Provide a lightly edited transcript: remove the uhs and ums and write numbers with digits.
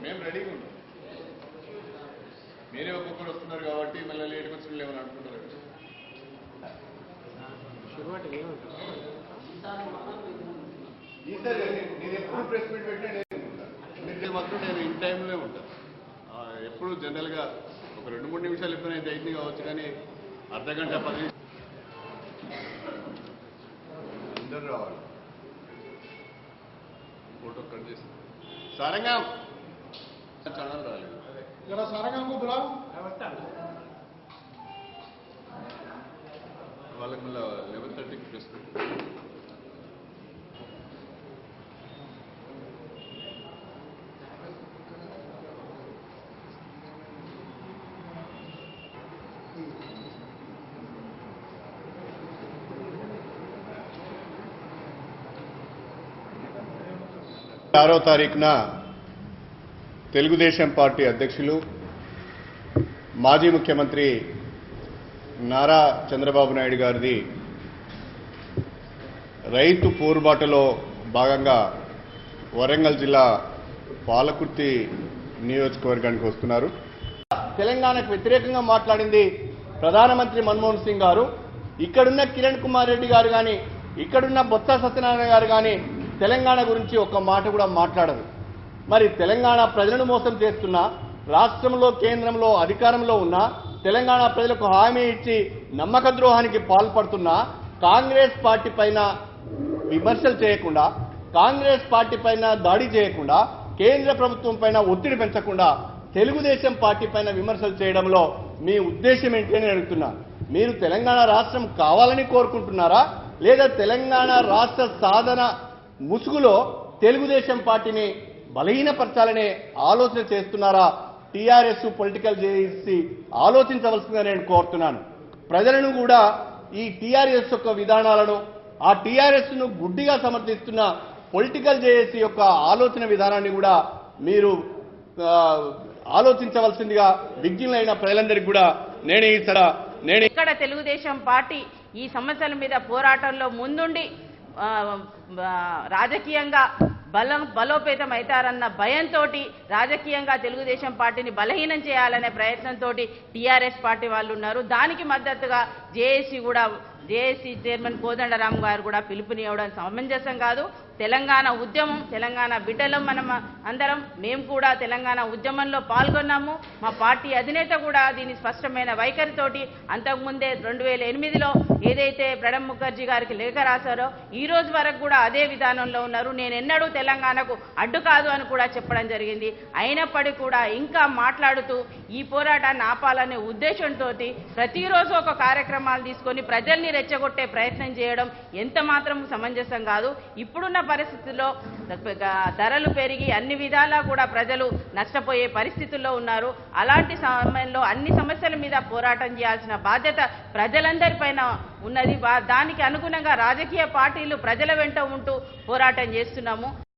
మేము రెడీగా ఉన్నాం. మీరే ఒక్కొక్కరు వస్తున్నారు కాబట్టి మళ్ళీ లేట్గా వచ్చిన లేవని అనుకుంటారు. నేను ఎప్పుడు ప్రెస్ మీట్ పెట్టినా నేను మాత్రం నేను ఇన్ టైంలో ఉంటాను. ఎప్పుడు జనరల్గా ఒక 2-3 నిమిషాలు ఎప్పుడైతే అయింది కావచ్చు, కానీ అర్ధగంట 10 నిమిషాలు అందరూ రావాలి. ఫోటో కట్ చేసి సారంగం ఛానల్ రాలేదు. जरा सारंगा को बुलाओ. వాళ్ళకి మళ్ళీ 11:30కి ప్రెస్ మీట్. ఆరో తారీఖున తెలుగుదేశం పార్టీ అధ్యక్షులు మాజీ ముఖ్యమంత్రి నారా చంద్రబాబు నాయుడు గారిది రైతు పోరుబాటలో భాగంగా వరంగల్ జిల్లా పాలకుర్తి నియోజకవర్గానికి వస్తున్నారు. తెలంగాణకు వ్యతిరేకంగా మాట్లాడింది ప్రధానమంత్రి మన్మోహన్ సింగ్ గారు. ఇక్కడున్న కిరణ్ కుమార్ రెడ్డి గారు కానీ, ఇక్కడున్న బొత్స సత్యనారాయణ గారు కానీ తెలంగాణ గురించి ఒక్క మాట కూడా మాట్లాడరు. మరి తెలంగాణ ప్రజలను మోసం చేస్తున్నా, రాష్ట్రంలో కేంద్రంలో అధికారంలో ఉన్న తెలంగాణ ప్రజలకు హామీ ఇచ్చి నమ్మక ద్రోహానికి పాల్పడుతున్నా, కాంగ్రెస్ పార్టీ పైన విమర్శలు చేయకుండా, కాంగ్రెస్ పార్టీ పైన దాడి చేయకుండా, కేంద్ర ప్రభుత్వం పైన ఒత్తిడి పెంచకుండా తెలుగుదేశం పార్టీ పైన విమర్శలు చేయడంలో మీ ఉద్దేశం ఏంటి అని అడుగుతున్నా. మీరు తెలంగాణ రాష్ట్రం కావాలని కోరుకుంటున్నారా, లేదా తెలంగాణ రాష్ట్ర సాధన ముసుగులో తెలుగుదేశం పార్టీని బలహీనపరచాలనే ఆలోచన చేస్తున్నారా? టీఆర్ఎస్ పొలిటికల్ జేఏసీ ఆలోచించవలసిందిగా నేను కోరుతున్నాను. ప్రజలను కూడా ఈ టీఆర్ఎస్ యొక్క విధానాలను, ఆ టీఆర్ఎస్ ను గుడ్డిగా సమర్థిస్తున్న పొలిటికల్ జేఏసీ యొక్క ఆలోచన విధానాన్ని కూడా మీరు ఆలోచించవలసిందిగా విజ్ఞులైన ప్రజలందరికీ కూడా నేను ఇక్కడ తెలుగుదేశం పార్టీ ఈ సమస్యల మీద పోరాటంలో ముందుండి రాజకీయంగా బలోపేతం అవుతారన్న భయంతో రాజకీయంగా తెలుగుదేశం పార్టీని బలహీనం చేయాలనే ప్రయత్నంతో టీఆర్ఎస్ పార్టీ వాళ్ళు ఉన్నారు. దానికి మద్దతుగా జేఏసీ చైర్మన్ కోదండరాం గారు కూడా పిలుపునివ్వడం సమంజసం కాదు. తెలంగాణ ఉద్యమం, తెలంగాణ బిడ్డలం మనం అందరం. మేము కూడా తెలంగాణ ఉద్యమంలో పాల్గొన్నాము. మా పార్టీ అధినేత కూడా దీని స్పష్టమైన వైఖరితోటి అంతకుముందే 2008లో ఏదైతే ప్రణబ్ ముఖర్జీ గారికి లేఖ రాశారో ఈ రోజు వరకు కూడా అదే విధానంలో ఉన్నారు. నేను ఎన్నడూ తెలంగాణకు అడ్డు కాదు అని కూడా చెప్పడం జరిగింది. అయినప్పటికీ కూడా ఇంకా మాట్లాడుతూ ఈ పోరాటాన్ని ఆపాలనే ఉద్దేశంతో ప్రతిరోజు ఒక కార్యక్రమాలు తీసుకొని ప్రజల్ని రెచ్చగొట్టే ప్రయత్నం చేయడం ఎంత మాత్రం సమంజసం కాదు. ఇప్పుడున్న పరిస్థితుల్లో ధరలు పెరిగి అన్ని విధాలా కూడా ప్రజలు నష్టపోయే పరిస్థితుల్లో ఉన్నారు. అలాంటి సమయంలో అన్ని సమస్యల మీద పోరాటం చేయాల్సిన బాధ్యత ప్రజలందరిపైన ఉన్నది. దానికి అనుగుణంగా రాజకీయ పార్టీలు ప్రజల వెంట ఉంటూ పోరాటం చేస్తున్నాము.